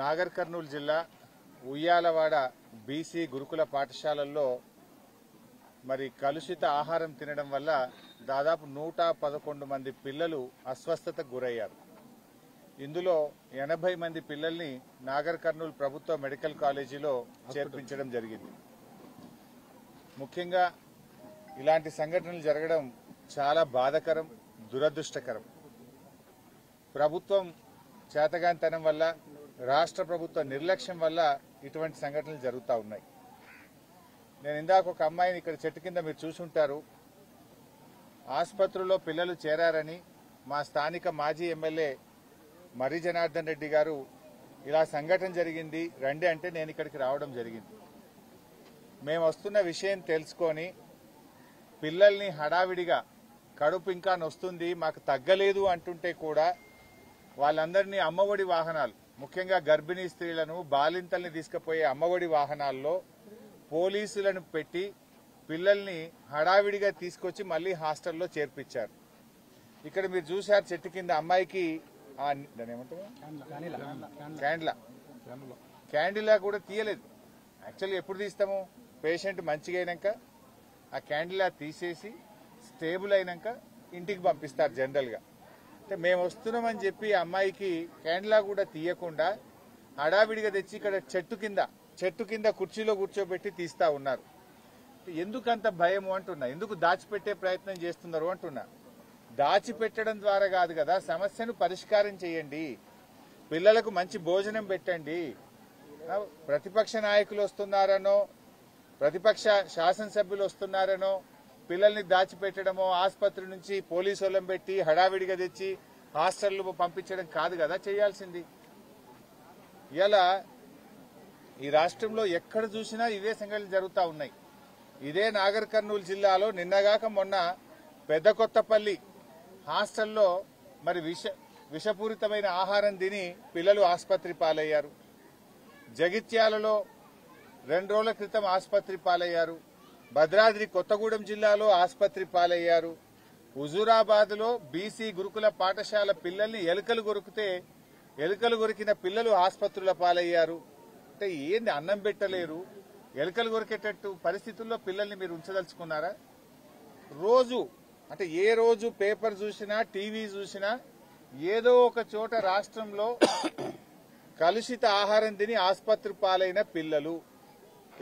నాగర్ కర్నూలు జిల్లా ఉయ్యాలవాడ బీసీ గురుకుల పాఠశాలల్లో మరి కలుషిత ఆహారం తినడం వల్ల దాదాపు 111 మంది పిల్లలు అస్వస్థతకు గురయ్యారు. ఇందులో 80 మంది పిల్లల్ని నాగర్ కర్నూలు ప్రభుత్వ మెడికల్ కాలేజీలో చేర్పించడం జరిగింది. ముఖ్యంగా ఇలాంటి సంఘటనలు జరగడం చాలా బాధాకరం, దురదృష్టకరం. ప్రభుత్వం చేతగానితనం వల్ల, రాష్ట్ర ప్రభుత్వ నిర్లక్ష్యం వల్ల ఇటువంటి సంఘటనలు జరుగుతూ ఉన్నాయి. నేను ఇందాక ఒక అమ్మాయిని ఇక్కడ చెట్టు కింద మీరు చూసుంటారు, ఆసుపత్రిలో పిల్లలు చేరారని మా స్థానిక మాజీ ఎమ్మెల్యే మర్రి జనార్దన్ రెడ్డి గారు ఇలా సంఘటన జరిగింది రండి అంటే నేను ఇక్కడికి రావడం జరిగింది. మేము వస్తున్న విషయం తెలుసుకొని పిల్లల్ని హడావిడిగా కడుపు ఇంకా నొస్తుంది మాకు తగ్గలేదు అంటుంటే కూడా వాళ్ళందరినీ అమ్మఒడి వాహనాలు, ముఖ్యంగా గర్భిణీ స్త్రీలను బాలింతల్ని తీసుకుపోయే అమ్మఒడి వాహనాల్లో పోలీసులను పెట్టి పిల్లల్ని హడావిడిగా తీసుకొచ్చి మళ్లీ హాస్టల్లో చేర్పించారు. ఇక్కడ మీరు చూశారు చెట్టు కింద అమ్మాయికి క్యాండిలా కూడా తీయలేదు. యాక్చువల్లీ ఎప్పుడు తీస్తాము, పేషెంట్ మంచిగా అయినాక ఆ క్యాండిలా తీసేసి స్టేబుల్ అయినాక ఇంటికి పంపిస్తారు జనరల్గా. అంటే మేము వస్తున్నామని చెప్పి అమ్మాయికి క్యాండిలా కూడా తీయకుండా హడావిడిగా తెచ్చి ఇక్కడ చెట్టు కింద కుర్చీలో కూర్చోబెట్టి తీస్తా ఉన్నారు. ఎందుకంత భయము అంటున్నా, ఎందుకు దాచిపెట్టే ప్రయత్నం చేస్తున్నారు అంటున్నా. దాచిపెట్టడం ద్వారా కాదు కదా, సమస్యను పరిష్కారం చేయండి, పిల్లలకు మంచి భోజనం పెట్టండి. ప్రతిపక్ష నాయకులు వస్తున్నారనో, ప్రతిపక్ష శాసనసభ్యులు వస్తున్నారనో పిల్లల్ని దాచిపెట్టడమో, ఆసుపత్రి నుంచి పోలీసు వాళ్ళని పెట్టి హడావిడిగా తెచ్చి హాస్టల్లో పంపించడం కాదు కదా చేయాల్సింది. ఇలా ఈ రాష్ట్రంలో ఎక్కడ చూసినా ఇదే సంఘటనలు జరుగుతూ ఉన్నాయి. ఇదే నాగర్ కర్నూలు జిల్లాలో నిన్నగాక మొన్న పెద్ద కొత్తపల్లి హాస్టల్లో మరి విషపూరితమైన ఆహారం తిని పిల్లలు ఆసుపత్రి పాలయ్యారు. జగిత్యాలలో 2 రోజుల క్రితం ఆసుపత్రి పాలయ్యారు. భద్రాద్రి కొత్తగూడెం జిల్లాలో ఆసుపత్రి పాలయ్యారు. హుజూరాబాద్ లో బీసీ గురుకుల పాఠశాల పిల్లల్ని ఎలుకలు కొరికిన పిల్లలు ఆసుపత్రుల పాలయ్యారు. అంటే ఏంది, అన్నం పెట్టలేరు, ఎలుకలు కొరికేటట్టు పరిస్థితుల్లో పిల్లల్ని మీరు ఉంచదలుచుకున్నారా? రోజు అంటే ఏ రోజు పేపర్ చూసినా టీవీ చూసినా ఏదో ఒక చోట రాష్ట్రంలో కలుషిత ఆహారం తిని ఆసుపత్రి పాలైన పిల్లలు,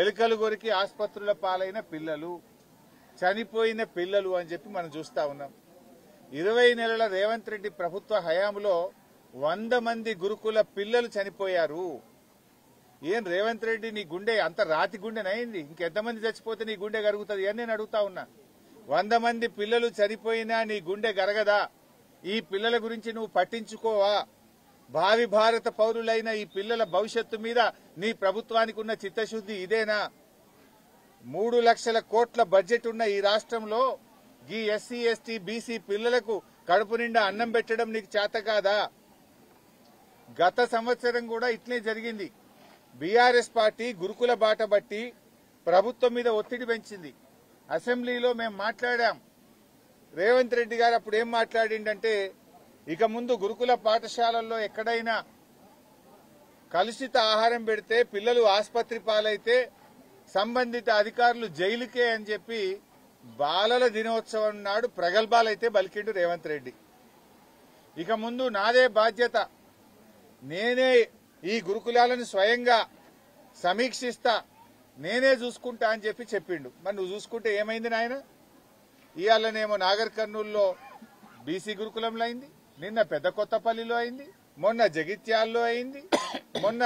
ఎలుకలు కొరికి ఆసుపత్రుల పాలైన పిల్లలు, చనిపోయిన పిల్లలు అని చెప్పి మనం చూస్తా ఉన్నాం. 20 నెలల రేవంత్ రెడ్డి ప్రభుత్వ హయాంలో 100 మంది గురుకుల పిల్లలు చనిపోయారు. ఏం రేవంత్ రెడ్డి, నీ గుండె అంత రాతి గుండెనైంది? ఇంకెంతమంది చచ్చిపోతే నీ గుండె గరుగుతుంది అని నేను అడుగుతా ఉన్నా. 100 మంది పిల్లలు చనిపోయినా నీ గుండె గరగదా? ఈ పిల్లల గురించి నువ్వు పట్టించుకోవా? భావి భారత పౌరులైన ఈ పిల్లల భవిష్యత్తు మీద నీ ప్రభుత్వానికి ఉన్న చిత్తశుద్ది ఇదేనా? 3 లక్షల కోట్ల బడ్జెట్ ఉన్న ఈ రాష్ట్రంలో ఈ ఎస్సీ ఎస్టీ బీసీ పిల్లలకు కడుపు నిండా అన్నం పెట్టడం నీకు చేత కాదా? గత సంవత్సరం కూడా ఇట్లే జరిగింది. బీఆర్ఎస్ పార్టీ గురుకుల బాట బట్టి ప్రభుత్వం మీద ఒత్తిడి పెంచింది. అసెంబ్లీలో మేము మాట్లాడాం. రేవంత్ రెడ్డి గారు అప్పుడు ఏం మాట్లాడిండంటే, ఇక ముందు గురుకుల పాఠశాలల్లో ఎక్కడైనా కలుషిత ఆహారం పెడితే పిల్లలు ఆసుపత్రి పాలైతే సంబంధిత అధికారులు జైలుకే అని చెప్పి బాలల దినోత్సవం నాడు ప్రగల్భాలైతే బలికిండు రేవంత్ రెడ్డి. ఇక ముందు నాదే బాధ్యత, నేనే ఈ గురుకులాలను స్వయంగా సమీక్షిస్తా, నేనే చూసుకుంటా అని చెప్పి చెప్పిండు. మరి నువ్వు చూసుకుంటే ఏమైంది నాయన? ఇవాళనేమో నాగర్ కర్నూలులో బీసీ గురుకులంలో అయింది, నిన్న పెద్ద కొత్తపల్లిలో అయింది, మొన్న జగిత్యాల్లో అయింది, మొన్న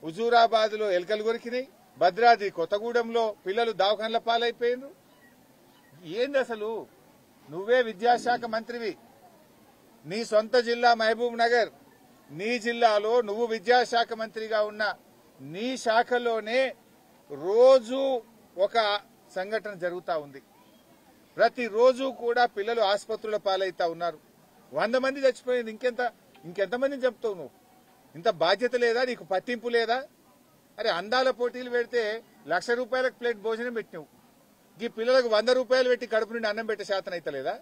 హుజూరాబాద్ లో ఎలుకలు కొరికినాయి, భద్రాద్రి కొత్తగూడెంలో పిల్లలు దవాఖాన్ల పాలైపోయినారు. ఏంది అసలు? నువ్వే విద్యాశాఖ మంత్రివి, నీ సొంత జిల్లా మహబూబ్ నగర్, నీ జిల్లాలో నువ్వు విద్యాశాఖ మంత్రిగా ఉన్న నీ శాఖలోనే రోజు ఒక సంఘటన జరుగుతూ ఉంది. ప్రతిరోజు కూడా పిల్లలు ఆసుపత్రుల పాలైతా ఉన్నారు. 100 మంది చచ్చిపోయింది. ఇంకెంతమందిని చెప్తావు నువ్వు? ఇంత బాధ్యత లేదా నీకు? పట్టింపు లేదా? అరే, అందాల పోటీలు పెడితే ₹1,00,000 ప్లేట్ భోజనం పెట్టినావు, ఈ పిల్లలకు 100 రూపాయలు పెట్టి కడుపు నుండి అన్నం పెట్టే శాతం అయితే లేదా?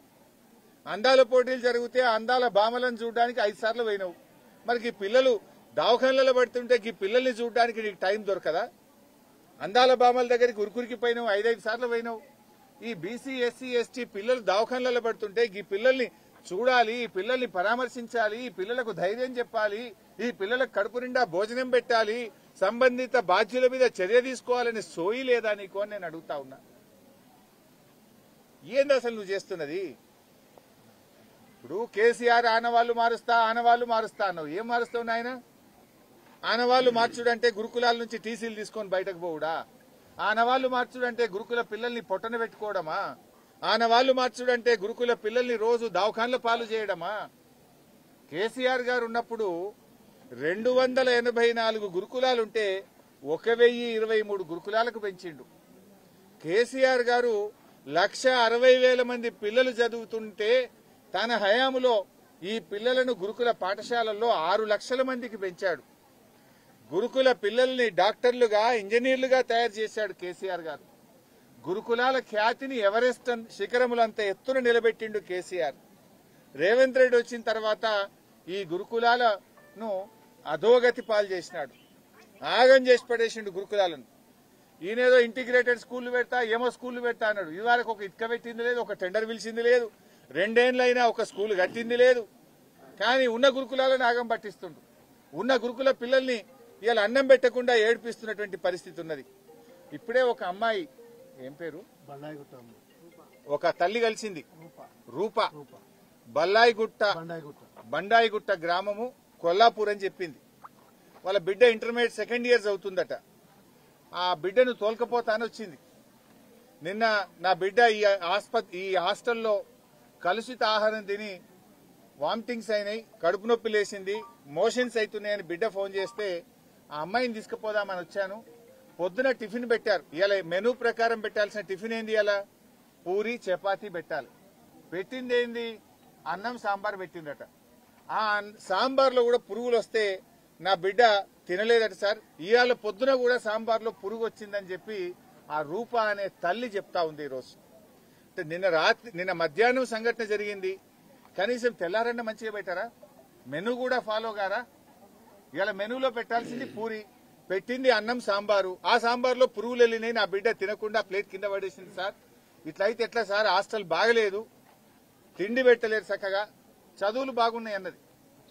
అందాల పోటీలు జరిగితే అందాల భామలను చూడడానికి 5 సార్లు పోయినావు. మరి ఈ పిల్లలు దవాఖానలలో పడుతుంటే ఈ పిల్లల్ని చూడడానికి నీకు టైం దొరకదా? అందాల బామల దగ్గరికి ఉరుకురికి పోయినావు, 5 సార్లు పోయినావు. ఈ బీసీ ఎస్సీ ఎస్టీ పిల్లలు దవాఖానలలో పడుతుంటే ఈ పిల్లల్ని చూడాలి, ఈ పిల్లల్ని పరామర్శించాలి, ఈ పిల్లలకు ధైర్యం చెప్పాలి, ఈ పిల్లలకు కడుపు నిండా భోజనం పెట్టాలి, సంబంధిత బాధ్యుల మీద చర్య తీసుకోవాలని సోయి లేదా నీకు అని నేను అడుగుతా ఉన్నా. ఏంది అసలు నువ్వు చేస్తున్నది? ఇప్పుడు కేసీఆర్ ఆనవాళ్లు మారుస్తా అన్నావు. ఏం మారుస్తావు నాయన? ఆనవాళ్లు మార్చుడంటే గురుకులాల నుంచి టీసీలు తీసుకొని బయటకు పోవుడా? ఆనవాళ్లు మార్చుడంటే గురుకుల పిల్లల్ని పొట్టన పెట్టుకోవడమా? ఆనవాళ్లు మార్చుడంటే గురుకుల పిల్లల్ని రోజు దవాఖాన్ల పాలు చేయడమా? కేసీఆర్ గారు ఉన్నప్పుడు 284 గురుకులాలుంటే 1023 గురుకులాలకు పెంచిండు. కేసీఆర్ గారు 1,60,000 మంది పిల్లలు చదువుతుంటే తన హయాంలో ఈ పిల్లలను గురుకుల పాఠశాలల్లో 6 లక్షల మందికి పెంచాడు. గురుకుల పిల్లల్ని డాక్టర్లుగా, ఇంజనీర్లుగా తయారు చేశాడు కేసీఆర్ గారు. గురుకులాల ఖ్యాతిని ఎవరెస్ట్ శిఖరములంత ఎత్తున నిలబెట్టిండు కేసీఆర్. రేవంత్ రెడ్డి వచ్చిన తర్వాత ఈ గురుకులాలను అధోగతి పాలు చేసినాడు, ఆగం చేసి పడేసిండు గురుకులాలను. ఈయనేదో ఇంటిగ్రేటెడ్ స్కూళ్లు పెడతా, ఏమో స్కూళ్లు పెడతా అన్నాడు. ఇదివరకు ఒక ఇటుక పెట్టింది లేదు, ఒక టెండర్ పిలిచింది లేదు, 2 ఏళ్లైనా ఒక స్కూల్ కట్టింది లేదు. కానీ ఉన్న గురుకులాలను ఆగం పట్టిస్తుండు. ఉన్న గురుకుల పిల్లల్ని ఇవాళ అన్నం పెట్టకుండా ఏడిపిస్తున్నటువంటి పరిస్థితి ఉన్నది. ఇప్పుడే ఒక అమ్మాయి, ఏం పేరు, ఒక తల్లి కలిసింది, రూప, బండాయిగుట్ట గ్రామము, కొల్లాపూర్ అని చెప్పింది. వాళ్ళ బిడ్డ ఇంటర్మీడియట్ 2nd ఇయర్ అవుతుందట. ఆ బిడ్డను తోలుకపోతానని వచ్చింది. నిన్న నా బిడ్డ ఈ హాస్టల్లో కలుషిత ఆహారం తిని వామిటింగ్స్ అయినాయి, కడుపు నొప్పి లేసింది, మోషన్స్ అవుతున్నాయని బిడ్డ ఫోన్ చేస్తే ఆ అమ్మాయిని తీసుకుపోదామని వచ్చాను. పొద్దున టిఫిన్ పెట్టారు. ఇలా మెనూ ప్రకారం పెట్టాల్సిన టిఫిన్ ఏంది? ఇలా పూరి చపాతీ పెట్టాలి. పెట్టింది ఏంది? అన్నం సాంబార్ పెట్టిందట. ఆ సాంబార్లో కూడా పురుగులు వస్తే నా బిడ్డ తినలేదట సార్. ఇవాళ పొద్దున కూడా సాంబార్లో పురుగు వచ్చిందని చెప్పి ఆ రూప అనే తల్లి చెప్తా ఉంది. ఈరోజు అంటే నిన్న మధ్యాహ్నం సంఘటన జరిగింది. కనీసం తెల్లారన్న మంచిగా పెట్టారా? మెనూ కూడా ఫాలో గారా? ఇవాళ మెనూలో పెట్టాల్సింది పూరి, పెట్టింది అన్నం సాంబారు. ఆ సాంబార్లో పురుగులు వెళ్ళినాయి, నా బిడ్డ తినకుండా ప్లేట్ కింద పడేసింది సార్. ఇట్లయితే ఎట్లా సార్? హాస్టల్ బాగలేదు, తిండి పెట్టలేరు చక్కగా, చదువులు బాగున్నాయి అన్నది.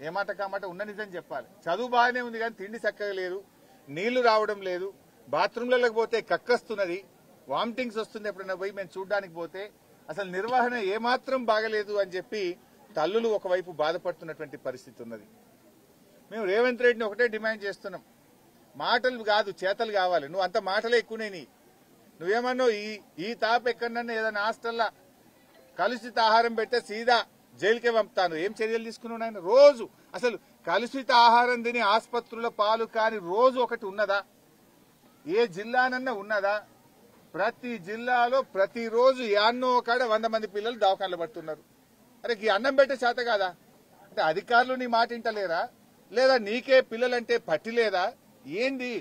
ఏ మాట కామాట ఉన్న నిజం చెప్పాలి. చదువు బాగానే ఉంది కానీ తిండి చక్కగా లేదు, నీళ్లు రావడం లేదు, బాత్రూంలకు పోతే కక్కస్తున్నది, వామిటింగ్స్ వస్తుంది. ఎప్పుడైనా పోయి మేము చూడడానికి పోతే అసలు నిర్వహణ ఏమాత్రం బాగలేదు అని చెప్పి తల్లులు ఒకవైపు బాధపడుతున్నటువంటి పరిస్థితి ఉన్నది. మేము రేవంత్ రెడ్డిని ఒకటే డిమాండ్ చేస్తున్నాం, మాటలు కాదు చేతలు కావాలి. నువ్వు అంత మాటలే ఎక్కువనే నువ్వేమన్నావు? ఈ తాపు ఎక్కడన్నా ఏదైనా హాస్టల్లా కలుషిత ఆహారం పెడితే సీదా జైలుకే పంపుతాను. ఏం చర్యలు తీసుకున్నావు నాయన? రోజు అసలు కలుషిత ఆహారం తిని ఆసుపత్రుల పాలు కాని రోజు ఒకటి ఉన్నదా? ఏ జిల్లానన్నా ఉన్నదా? ప్రతి జిల్లాలో ప్రతిరోజు యాన్నో కాడ 100 మంది పిల్లలు దవాఖానలు పడుతున్నారు. అరే ఈ అన్నం పెట్టే చేత కాదా? అంటే అధికారులు నీ మాట వింటలేరా? లేదా నీకే పిల్లలంటే పట్టి లేదా? ఏంది?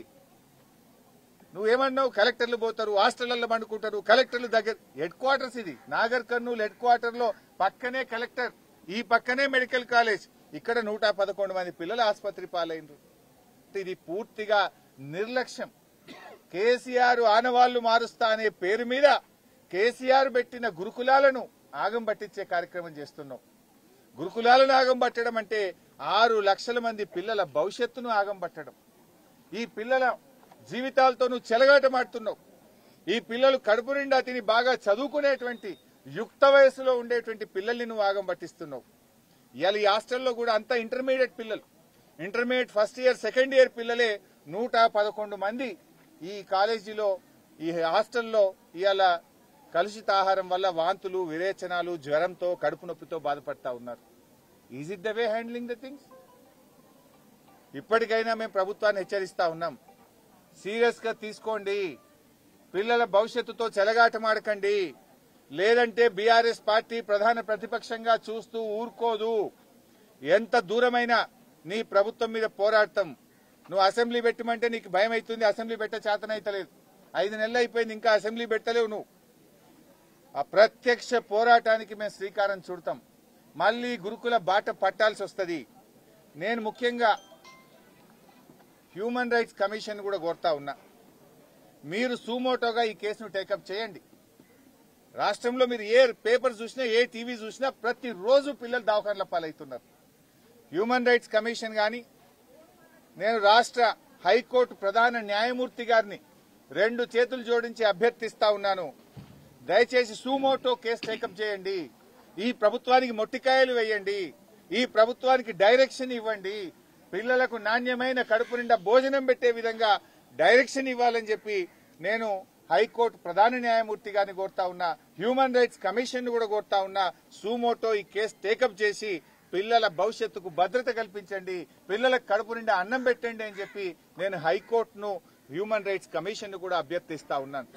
నువ్వేమన్నావు? కలెక్టర్లు పోతారు, హాస్టళ్లలో పండుకుంటారు, కలెక్టర్లు దగ్గర హెడ్ క్వార్టర్స్, ఇది నాగర్ కర్నూలు హెడ్ క్వార్టర్ లో పక్కనే కలెక్టర్, ఈ పక్కనే మెడికల్ కాలేజ్. ఇక్కడ 111 మంది పిల్లలు ఆసుపత్రి పాలైనరు. ఇది పూర్తిగా నిర్లక్ష్యం. కేసీఆర్ ఆనవాళ్లు మారుస్తా అనే పేరు మీద కేసీఆర్ పెట్టిన గురుకులాలను ఆగం పట్టించే కార్యక్రమం చేస్తున్నాం. గురుకులాలను ఆగం పట్టడం అంటే 6 లక్షల మంది పిల్లల భవిష్యత్తును ఆగం పట్టడం. ఈ పిల్లల జీవితాలతో నువ్వు చెలగాటమాడుతున్నావు. ఈ పిల్లలు కడుపు నిండా తిని బాగా చదువుకునేటువంటి యుక్త వయసులో ఉండేటువంటి పిల్లల్ని నువ్వు ఆగం పట్టిస్తున్నావు. ఇవాళ ఈ హాస్టల్లో కూడా అంతా ఇంటర్మీడియట్ పిల్లలు, intermediate 1st year 2nd year పిల్లలే 111 మంది ఈ కాలేజీలో, ఈ హాస్టల్లో ఇవాళ కలుషిత ఆహారం వల్ల వాంతులు, విరేచనాలు, జ్వరంతో, కడుపు నొప్పితో బాధపడతా ఉన్నారు. Is it the way handling the things? ఇప్పటికైనా మేము ప్రభుత్వాన్ని హెచ్చరిస్తా ఉన్నాం, సీరియస్ గా తీసుకోండి, పిల్లల భవిష్యత్తుతో చెలగాటమాడకండి. లేదంటే బీఆర్ఎస్ పార్టీ ప్రధాన ప్రతిపక్షంగా చూస్తూ ఊరుకోదు. ఎంత దూరమైనా నీ ప్రభుత్వం మీద పోరాడతాం. నువ్వు అసెంబ్లీ పెట్టమంటే నీకు భయం అవుతుంది, అసెంబ్లీ పెట్టే చేతనైతలేదు. 5 నెలలు అయిపోయింది, ఇంకా అసెంబ్లీ పెట్టలేవు నువ్వు. ఆ ప్రత్యక్ష పోరాటానికి మేము శ్రీకారం చుడతాం. మళ్లీ గురుకుల బాట పట్టాల్సి వస్తుంది. నేను ముఖ్యంగా హ్యూమన్ రైట్స్ కమిషన్ కూడా కోరుతా ఉన్నా, మీరు సుమోటోగా ఈ కేసును టేకప్ చేయండి. రాష్ట్రంలో మీరు ఏ పేపర్ చూసినా, ఏ టీవీ చూసినా ప్రతిరోజు పిల్లలు దవాఖానల పాలవుతున్నారు. హ్యూమన్ రైట్స్ కమిషన్ గాని, నేను రాష్ట్ర హైకోర్టు ప్రధాన న్యాయమూర్తి గారిని 2 చేతులు జోడించి అభ్యర్థిస్తా ఉన్నాను. దయచేసి సుమోటో కేసు టేకప్ చేయండి. ఈ ప్రభుత్వానికి మొట్టికాయలు వేయండి. ఈ ప్రభుత్వానికి డైరెక్షన్ ఇవ్వండి. పిల్లలకు నాణ్యమైన కడుపు నిండా భోజనం పెట్టే విధంగా డైరెక్షన్ ఇవ్వాలని చెప్పి నేను హైకోర్టు ప్రధాన న్యాయమూర్తి గారిని కోరుతా ఉన్నా. హ్యూమన్ రైట్స్ కమిషన్ కూడా కోరుతా ఉన్నా. సుమోటో ఈ కేసు టేకప్ చేసి పిల్లల భవిష్యత్తుకు భద్రత కల్పించండి, పిల్లలకు కడుపు నిండా అన్నం పెట్టండి అని చెప్పి నేను హైకోర్టును, హ్యూమన్ రైట్స్ కమిషన్ కూడా అభ్యర్థిస్తా ఉన్నాను.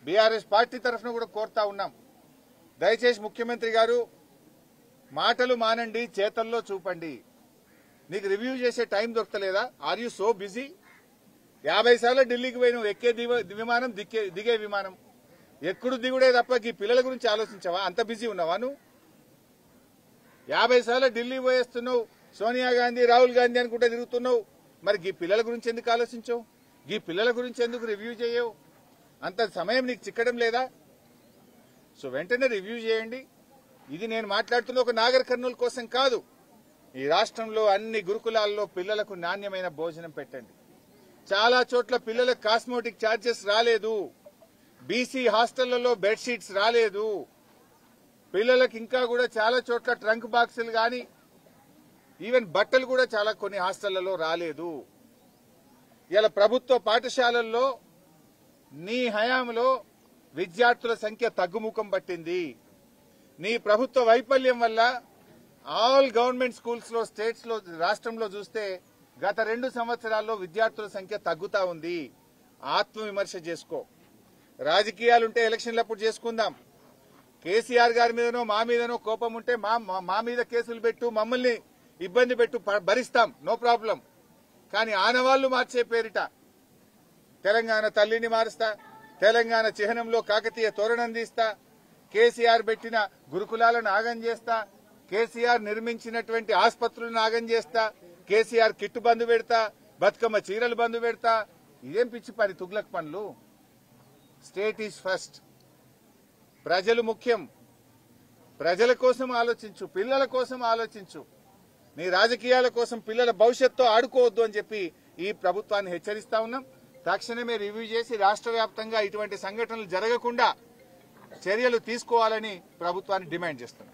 బీఆర్ఎస్ పార్టీ తరఫున కూడా కోరుతా ఉన్నాం. దయచేసి ముఖ్యమంత్రి గారు, మాటలు మానండి, చేతల్లో చూపండి. నీకు రివ్యూ చేసే టైం దొరకలేదా? Are you so busy? 50 సార్లు ఢిల్లీకి పోయి నువ్వు ఎక్కే విమానం, దిగే విమానం, ఎక్కడు దిగుడే తప్ప ఈ పిల్లల గురించి ఆలోచించావా? అంత బిజీ ఉన్నావా నువ్వు? 50 సార్లు ఢిల్లీ పోయేస్తున్నావు, సోనియా గాంధీ, రాహుల్ గాంధీ అనుకుంటే తిరుగుతున్నావు. మరి ఈ పిల్లల గురించి ఎందుకు ఆలోచించవు? ఈ పిల్లల గురించి ఎందుకు రివ్యూ చేయవు? అంత సమయం నీకు చిక్కడం లేదా? సో వెంటనే రివ్యూ చేయండి. ఇది నేను మాట్లాడుతున్న ఒక నాగర్ కర్నూలు కోసం కాదు. ఈ రాష్ట్రంలో అన్ని గురుకులాల్లో పిల్లలకు నాణ్యమైన భోజనం పెట్టండి. చాలా చోట్ల పిల్లలకు కాస్మోటిక్ ఛార్జెస్ రాలేదు. బీసీ హాస్టళ్లలో బెడ్షీట్స్ రాలేదు. పిల్లలకు ఇంకా కూడా చాలా చోట్ల ట్రంక్ బాక్సులు గాని, ఈవెన్ బట్టలు కూడా చాలా కొన్ని హాస్టళ్లలో రాలేదు. ఇలా ప్రభుత్వ పాఠశాలల్లో నీ హయాంలో విద్యార్థుల సంఖ్య తగ్గుముఖం పట్టింది. నీ ప్రభుత్వ వైఫల్యం వల్ల ఆల్ గవర్నమెంట్ స్కూల్స్ లో, స్టేట్స్ లో, రాష్ట్రంలో చూస్తే గత 2 సంవత్సరాల్లో విద్యార్థుల సంఖ్య తగ్గుతా ఉంది. ఆత్మవిమర్శ చేసుకో. రాజకీయాలుంటే ఎలక్షన్లప్పుడు చేసుకుందాం. కేసీఆర్ గారి మీదనో మా మీదనో కోపం ఉంటే మా మీద కేసులు పెట్టు, మమ్మల్ని ఇబ్బంది పెట్టు, భరిస్తాం, నో ప్రాబ్లం. కానీ ఆనవాళ్లు మార్చే పేరిట తెలంగాణ తల్లిని మారుస్తా, తెలంగాణ చిహ్నంలో కాకతీయ తోరణం తీస్తా, కేసీఆర్ పెట్టిన గురుకులాలను ఆగం చేస్తా, కేసీఆర్ నిర్మించినటువంటి ఆసుపత్రులను ఆగం చేస్తా, కేసీఆర్ కిట్టు బంద్ పెడతా, బతుకమ్మ చీరలు బంద్ పెడతా. ఇదేం పిచ్చి పని, తుగ్లక్ పనులు. State is first. ప్రజలు ముఖ్యం. ప్రజల కోసం ఆలోచించు, పిల్లల కోసం ఆలోచించు. నీ రాజకీయాల కోసం పిల్లల భవిష్యత్తుతో ఆడుకోవద్దు అని చెప్పి ఈ ప్రభుత్వాన్ని హెచ్చరిస్తా ఉన్నాం. తక్షణమే రివ్యూ చేసి రాష్ట్ర వ్యాప్తంగా ఇటువంటి సంఘటనలు జరగకుండా చర్యలు తీసుకోవాలని ప్రభుత్వాన్ని డిమాండ్ చేస్తున్నాం.